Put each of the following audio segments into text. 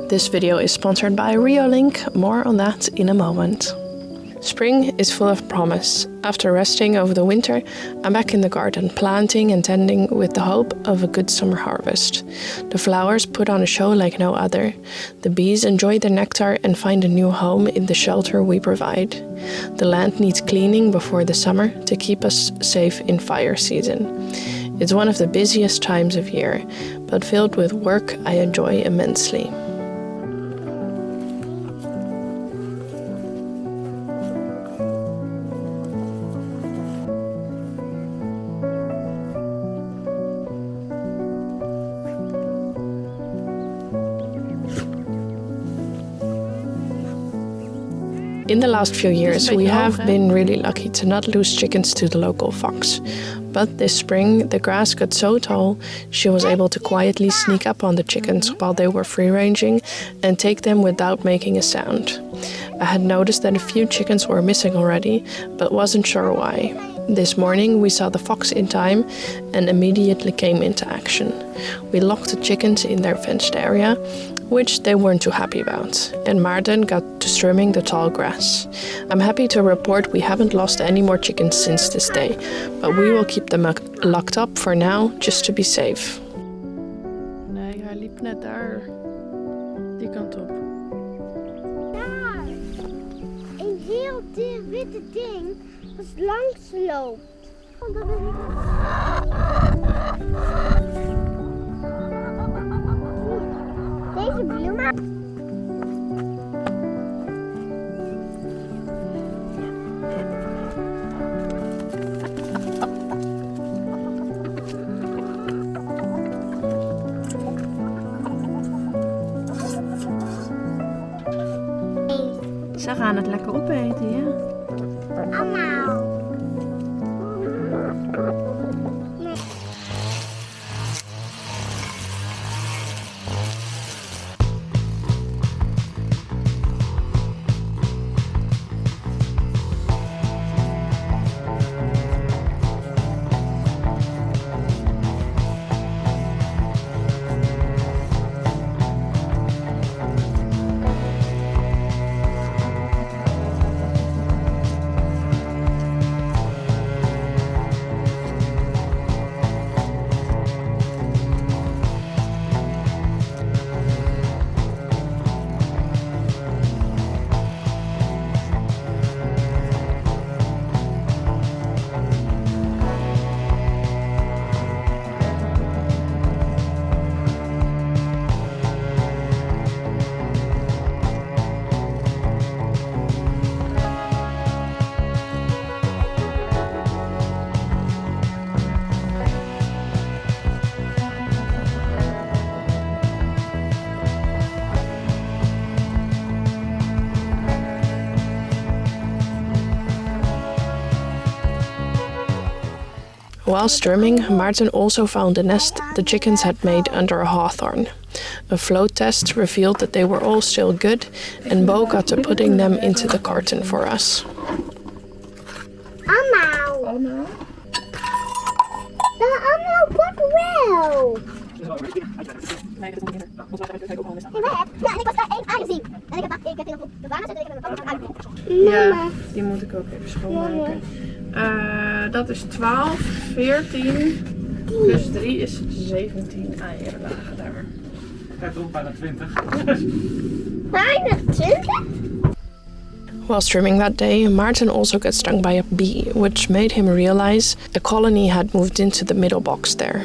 This video is sponsored by Reolink, more on that in a moment. Spring is full of promise. After resting over the winter, I'm back in the garden, planting and tending with the hope of a good summer harvest. The flowers put on a show like no other. The bees enjoy the nectar and find a new home in the shelter we provide. The land needs cleaning before the summer to keep us safe in fire season. It's one of the busiest times of year, but filled with work I enjoy immensely. In the last few years, we have been really lucky to not lose chickens to the local fox. But this spring, the grass got so tall, she was able to quietly sneak up on the chickens while they were free-ranging and take them without making a sound. I had noticed that a few chickens were missing already, but wasn't sure why. This morning, we saw the fox in time and immediately came into action. We locked the chickens in their fenced area, which they weren't too happy about, and Maarten got to trimming the tall grass. I'm happy to report we haven't lost any more chickens since this day, but we will keep them locked up for now, just to be safe. Nee, hij liep net daar, die kant op. Daar, een heel dicht witte ding was langs loopt. Deze bloemen. Ze gaan het lekker opeten, ja? Allemaal. While strimming, Maarten also found a nest the chickens had made under a hawthorn. A float test revealed that they were all still good, and Bo got to putting them into the carton for us. Allemaal. Allemaal? Nou, allemaal wat wel. Nee, dat is niet meer. Want we gaan ook al eens aan. Ja, en ik was daar één aangezien. En ik heb die nog op de baan gezet en ik heb hem ook uitgezocht. Ja, die moet ik ook even schoonmaken. Dat is 12, 14, plus 3 is 17 eieren lagen daar. Kijk op, bijna 20. Bijna 20? While strimming that day, Maarten also got stung by a bee, which made him realize a colony had moved into the middle box there.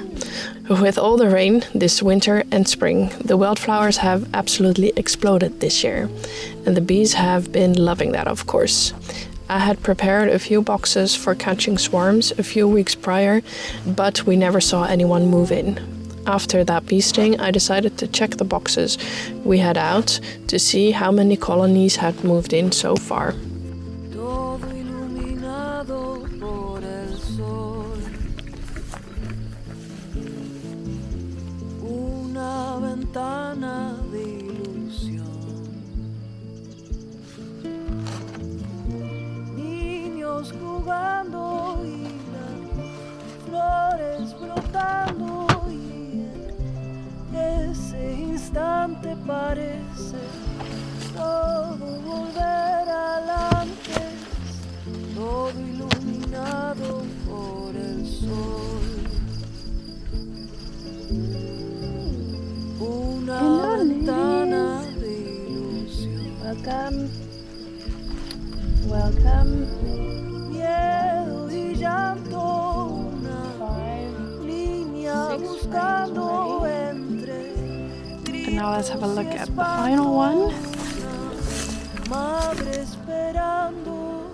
With all the rain this winter and spring, the wildflowers have absolutely exploded this year, and the bees have been loving that, of course. I had prepared a few boxes for catching swarms a few weeks prior, but we never saw anyone move in. After that bee sting, I decided to check the boxes we had out to see how many colonies had moved in so far. Jugando y las flores brotando y en ese instante parece todo volver al antes, todo iluminado por el sol. Una ventana de ilusión. Welcome. Welcome. Miedo y llanto, una línea buscando entre. And now let's have a look at the final one. Madre esperando.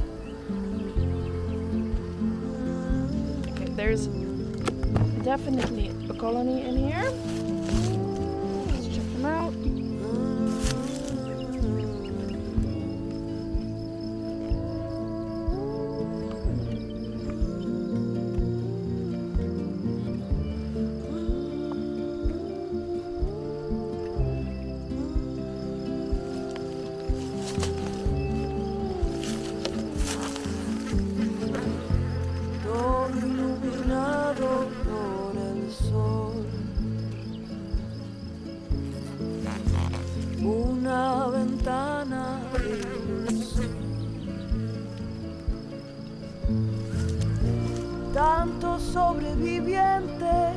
Okay, there's definitely a colony in here. Let's check them out. Una ventana de luz. Tantos sobrevivientes,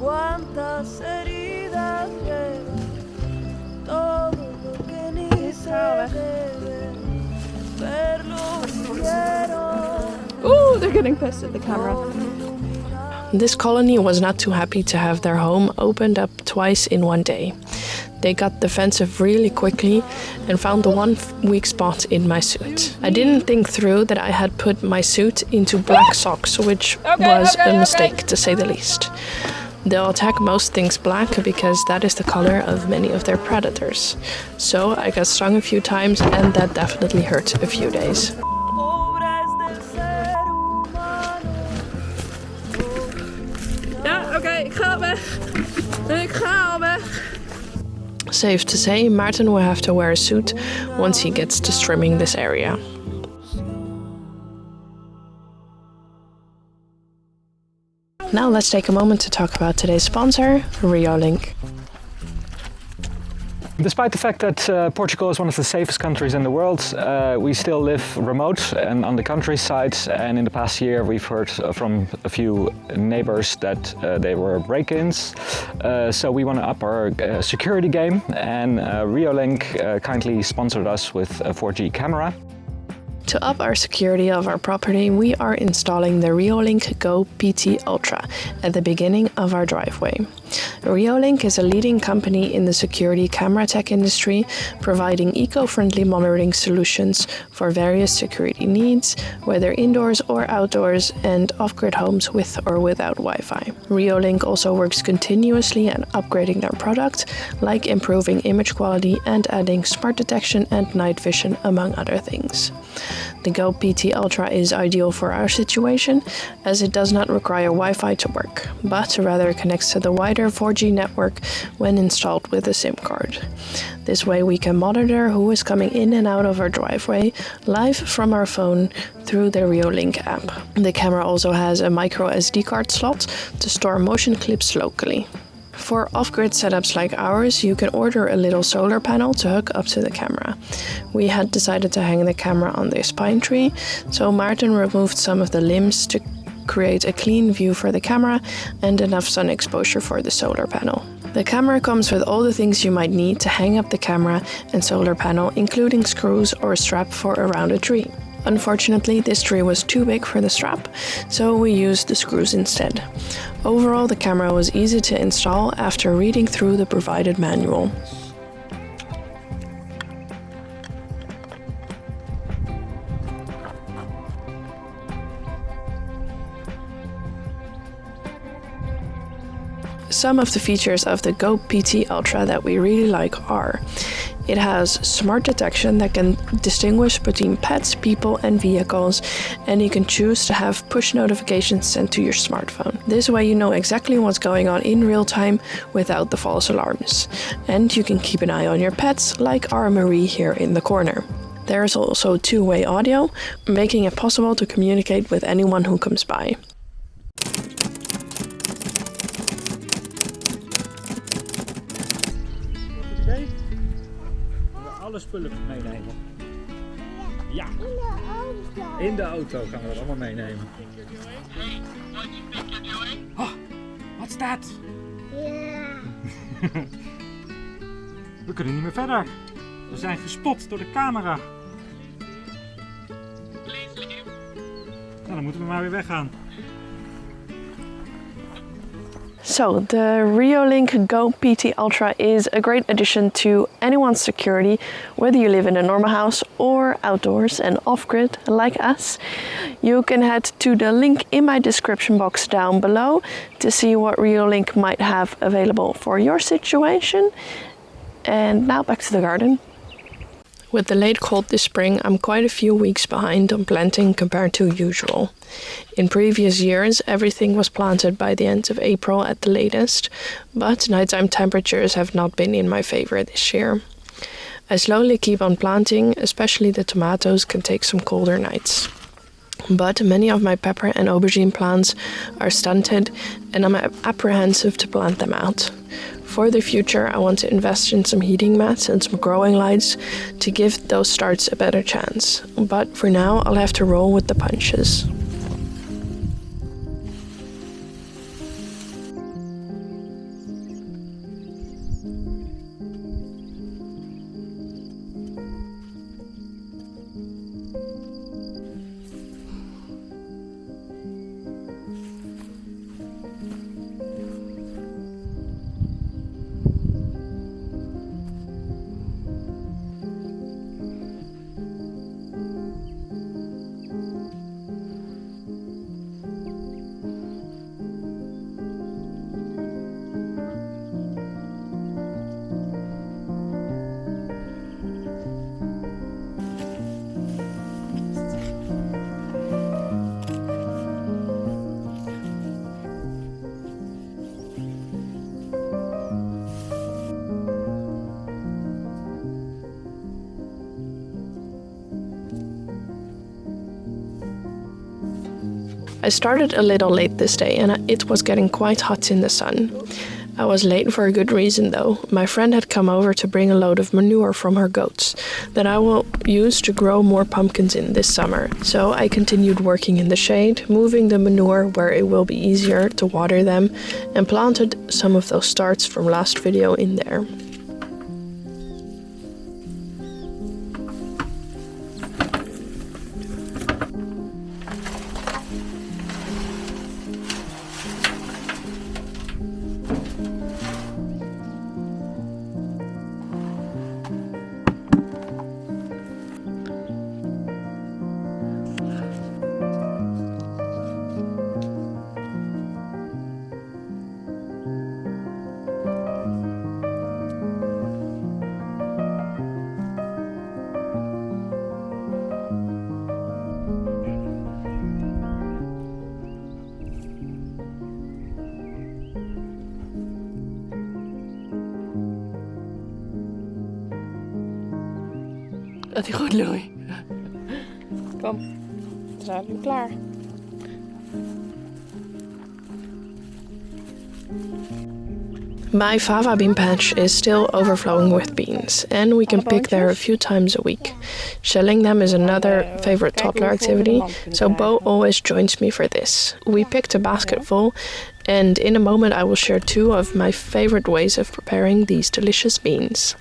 cuántas heridas llevan, todo lo que ni se debe, verlo vivieron. Ooh, they're getting pissed at the camera. This colony was not too happy to have their home opened up twice in one day. They got defensive really quickly and found the one weak spot in my suit. I didn't think through that I had put my suit into black socks, which was a mistake to say the least. They'll attack most things black because that is the color of many of their predators. So I got stung a few times and that definitely hurt a few days. Ja, oké, ik ga al weg. Ik ga al weg. Safe to say, Maarten will have to wear a suit once he gets to strimming this area. Now let's take a moment to talk about today's sponsor, Reolink. Despite the fact that Portugal is one of the safest countries in the world, we still live remote and on the countryside. And in the past year, we've heard from a few neighbors that they were break-ins. So we want to up our security game, and Reolink kindly sponsored us with a 4G camera. To up our security of our property, we are installing the Reolink Go PT Ultra at the beginning of our driveway. Reolink is a leading company in the security camera tech industry, providing eco-friendly monitoring solutions for various security needs, whether indoors or outdoors, and off-grid homes with or without Wi-Fi. Reolink also works continuously on upgrading their product, like improving image quality and adding smart detection and night vision, among other things. The Go PT Ultra is ideal for our situation, as it does not require Wi-Fi to work, but rather connects to the wider 4G network when installed with a SIM card. This way we can monitor who is coming in and out of our driveway live from our phone through the Reolink app. The camera also has a micro SD card slot to store motion clips locally. For off-grid setups like ours, you can order a little solar panel to hook up to the camera. We had decided to hang the camera on this pine tree, so Maarten removed some of the limbs to create a clean view for the camera and enough sun exposure for the solar panel. The camera comes with all the things you might need to hang up the camera and solar panel, including screws or a strap for around a tree. Unfortunately, this tree was too big for the strap, so we used the screws instead. Overall, the camera was easy to install after reading through the provided manual. Some of the features of the Go PT Ultra that we really like are: it has smart detection that can distinguish between pets, people and vehicles, and you can choose to have push notifications sent to your smartphone. This way you know exactly what's going on in real time without the false alarms. And you can keep an eye on your pets, like our Marie here in the corner. There is also two-way audio, making it possible to communicate with anyone who comes by. alle spullen meenemen? Ja. In de auto. In de auto gaan we dat allemaal meenemen. Hey, what do you think you're doing? Oh, what's that? Ja. We kunnen niet meer verder. We zijn gespot door de camera. Please leave. Nou, dan moeten we maar weer weggaan. So the Reolink Go PT Ultra is a great addition to anyone's security, whether you live in a normal house or outdoors and off-grid like us. You can head to the link in my description box down below to see what Reolink might have available for your situation. And now back to the garden. With the late cold this spring, I'm quite a few weeks behind on planting compared to usual. In previous years, everything was planted by the end of April at the latest, but nighttime temperatures have not been in my favor this year. I slowly keep on planting, especially the tomatoes can take some colder nights. But many of my pepper and aubergine plants are stunted and I'm apprehensive to plant them out. For the future, I want to invest in some heating mats and some growing lights to give those starts a better chance. But for now, I'll have to roll with the punches. I started a little late this day and it was getting quite hot in the sun. I was late for a good reason though. My friend had come over to bring a load of manure from her goats that I will use to grow more pumpkins in this summer. So I continued working in the shade, moving the manure where it will be easier to water them, and planted some of those starts from last video in there. Gaat hij goed, Louis? Kom, we zijn nu klaar. My fava bean patch is still overflowing with beans, and we can pick there a few times a week. Shelling them is another favorite toddler activity, so Bo always joins me for this. We picked a basket full, and in a moment I will share 2 of my favorite ways of preparing these delicious beans.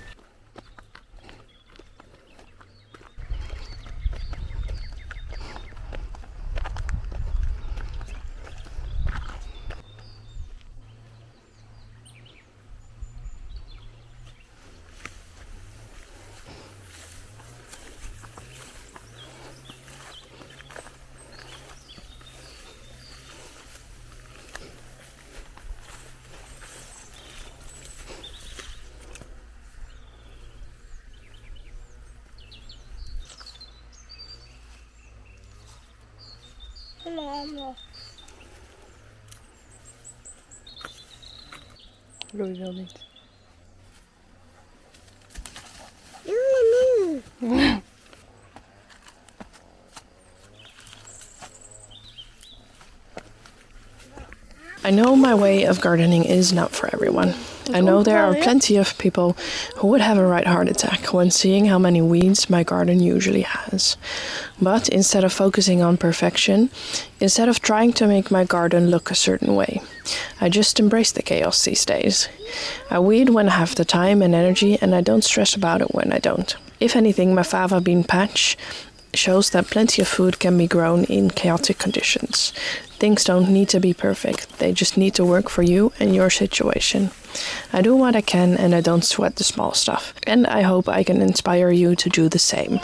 Louis wil niet. I know my way of gardening is not for everyone. I know there are plenty of people who would have a right heart attack when seeing how many weeds my garden usually has. But instead of focusing on perfection, instead of trying to make my garden look a certain way, I just embrace the chaos these days. I weed when I have the time and energy, and I don't stress about it when I don't. If anything, my fava bean patch shows that plenty of food can be grown in chaotic conditions. Things don't need to be perfect, they just need to work for you and your situation. I do what I can and I don't sweat the small stuff. And I hope I can inspire you to do the same.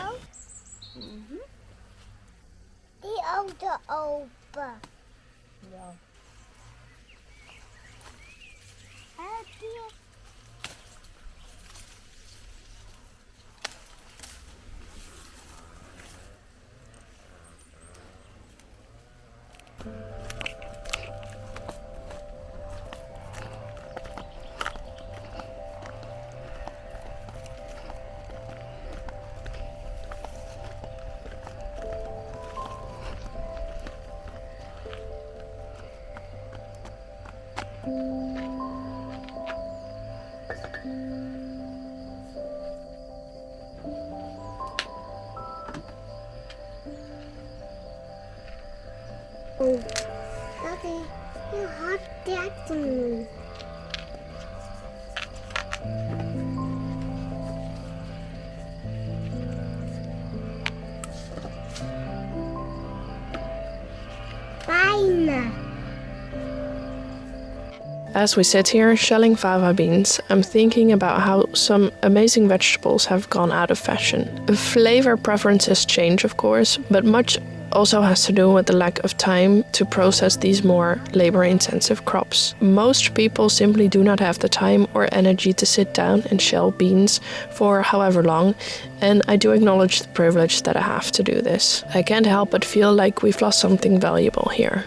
Die auto open. Ja. Daddy, you hot that to me. Bijna. As we sit here shelling fava beans, I'm thinking about how some amazing vegetables have gone out of fashion. Flavor preferences change, of course, but much also has to do with the lack of time to process these more labor-intensive crops. Most people simply do not have the time or energy to sit down and shell beans for however long, and I do acknowledge the privilege that I have to do this. I can't help but feel like we've lost something valuable here.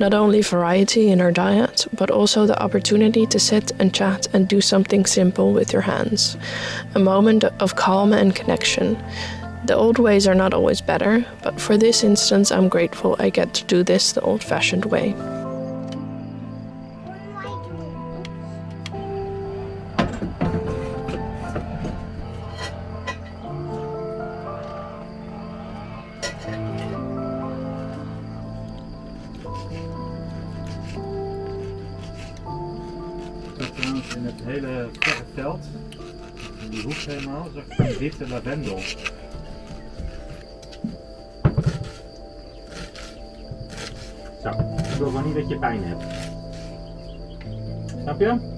Not only variety in our diet, but also the opportunity to sit and chat and do something simple with your hands. A moment of calm and connection. The old ways are not always better, but for this instance I'm grateful I get to do this the old-fashioned way. In het hele verre veld, in die hoek helemaal, zag ik een witte lavendel. Zo, ik wil gewoon niet dat je pijn hebt. Snap je?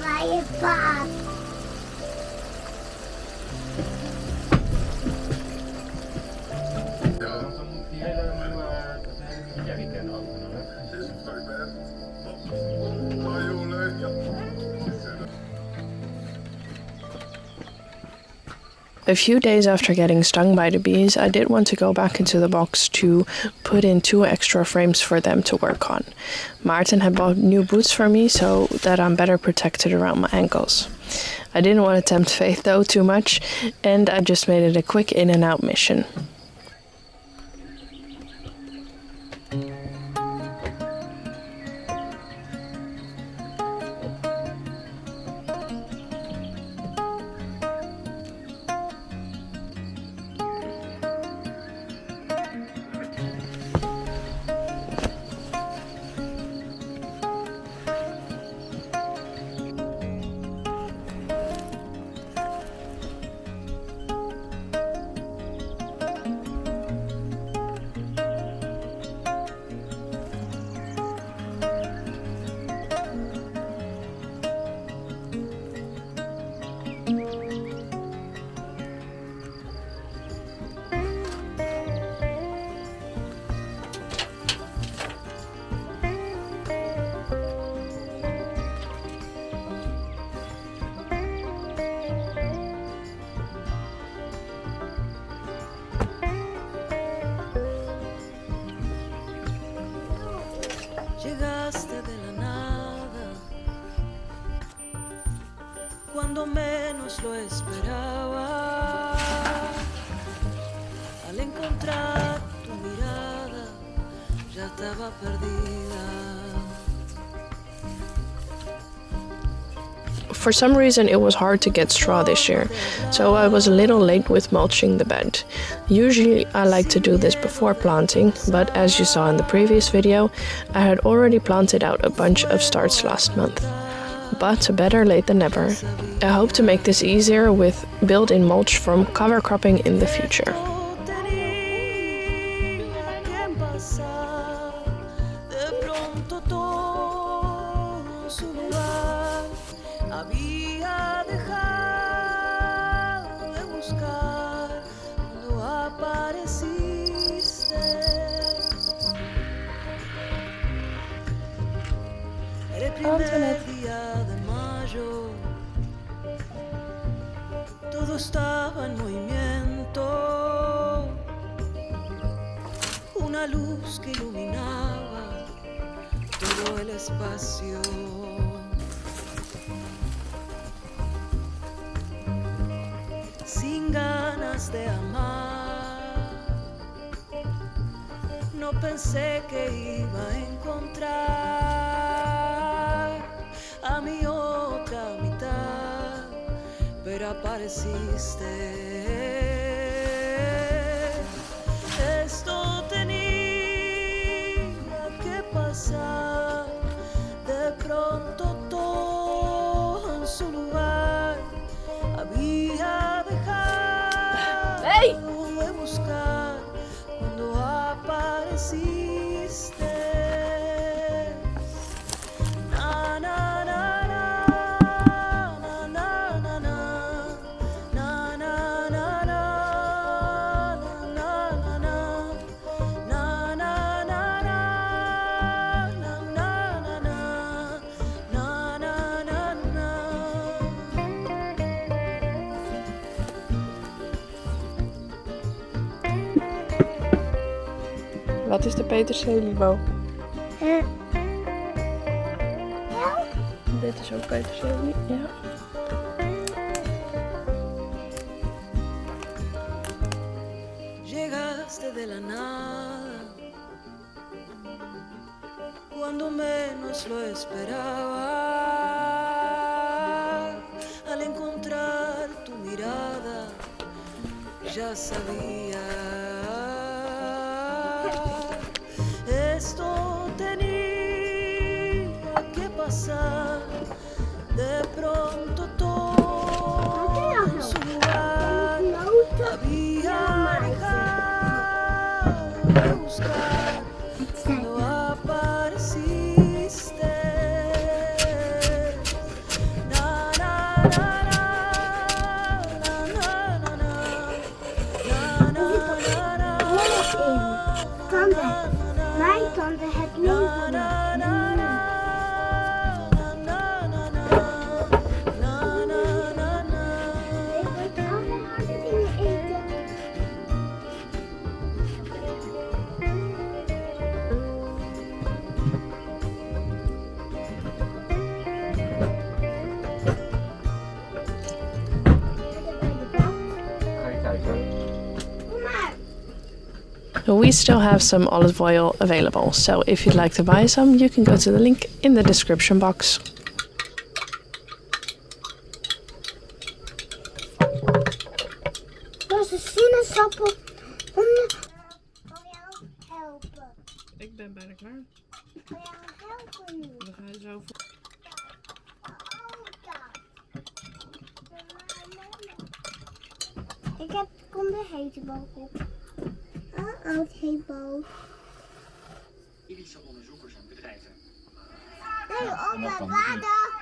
Waar je paard. Want dan moet die hele nieuwe jerrycan openen. A few days after getting stung by the bees, I did want to go back into the box to put in 2 extra frames for them to work on. Maarten had bought new boots for me so that I'm better protected around my ankles. I didn't want to tempt fate though too much, and I just made it a quick in and out mission. encontrar tu mirada ya estaba perdida. For some reason it was hard to get straw this year, so I was a little late with mulching the bed. Usually I like to do this before planting, but as you saw in the previous video, I had already planted out a bunch of starts last month. But better late than never. I hope to make this easier with built-in mulch from cover cropping in the future. Había dejado de buscar cuando apareciste. Era el primer día de mayo, todo estaba en movimiento, una luz que iluminaba todo el espacio. Sin ganas de amar, no pensé que iba a encontrar a mi otra mitad, pero apareciste. Esto tenía que pasar, de pronto todo en su lugar. Había de buscar cuando apareciste. Na na na na na na na na na na na na na na Wat is de peterselieboom? Dit is ook peterselie, ja. Llegaste de la nada, cuando menos lo esperaba. Al encontrar tu mirada, ya sabía. Esto tenía que pasar, de pronto todo en su lugar. Había dejado de buscar cuando apareciste. Na na na na na na na na na na na. Mijn tante het niet. We still have some olive oil available, so if you'd like to buy some, you can go to the link in the description box. Dat is een sinaasappel. Kan jou helpen? Ik ben bijna klaar. Kan jou helpen nu? We gaan zo voor. Kom de hete boog op. Oud heetboog. Medische onderzoekers en bedrijven. Nee, op mijn vader.